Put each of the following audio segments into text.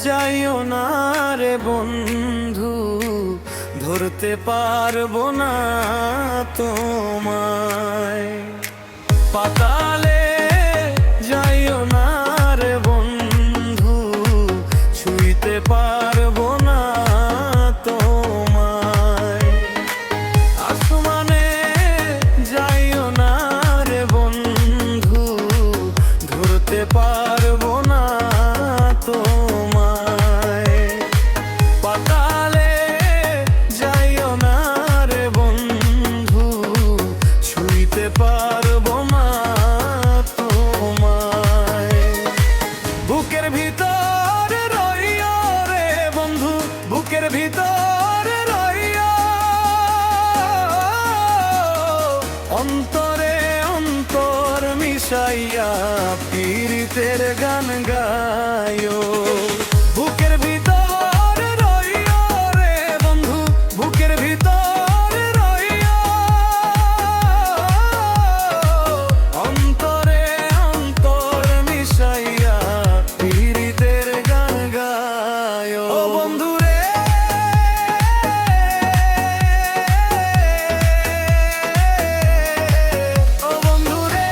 যাইও না রে বন্ধু, ধরতে পারবো না তোমায়। পাতালে যাইও না রে বন্ধু, ছুঁইতে পারবো না তোমায়। আসমানে যাইও না রে বন্ধু, ধরতে পারবো না তোমায়। পাতালে যাইও না রে বন্ধু, ছুঁইতে পারবো না তোমায়। বুকের ভিতর রইও রে বন্ধু, বুকের ভিতর রইও, অন্তরে অন্তর মিশাইয়া পীড়িতের গান গায়ো। বুকের ভিতর রইও রে বন্ধু, বুকের ভিতর রইও, অন্তরে অন্তর মিশাইয়া পীড়িতের গান গায়ো। ও বন্ধু রে, ও বন্ধু রে,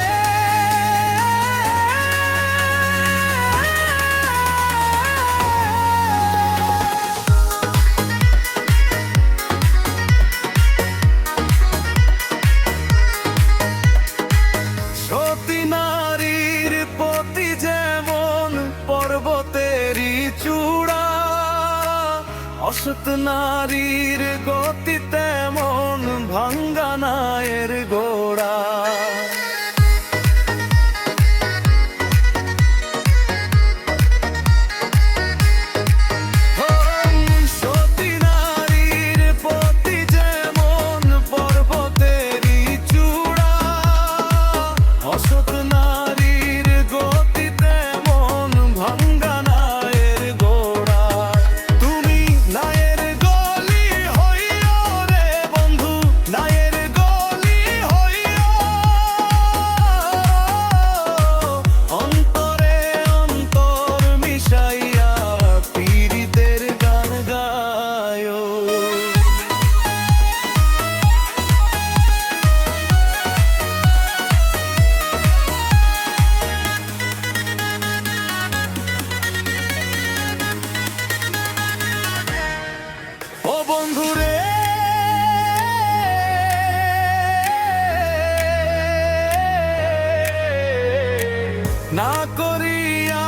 সতী নারীর পতি যেমন পর্বতেরই চূড়া, অসৎ নারীর গতি তেমন ভাঙ্গা নায়ের গোড়া। সতী নারীর পতি যেমন পর্বতেরই চূড়া, অসৎ নারীর গতি তেমন ভাঙ্গা নায়ের গোড়া। তুমি নায়ের গলি হইও রে বন্ধু, নায়ের গলি হইও, অন্তরে অন্তর মিশাইয়া পীড়িতের গান গায়ো। ও বন্ধু রে, না করিয়া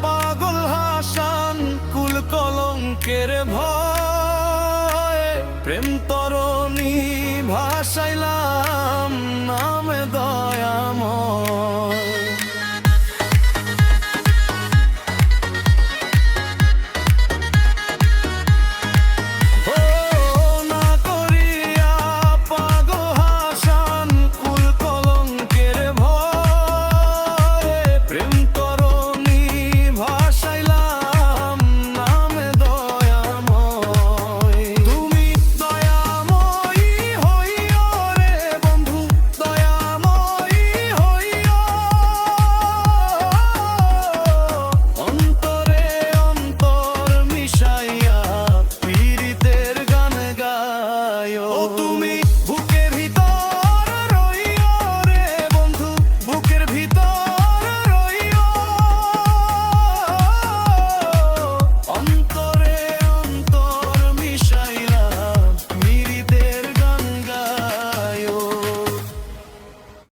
পাগল হাসান কুল কলঙ্কের ভয়, প্রেম তরণী ভাসাইলা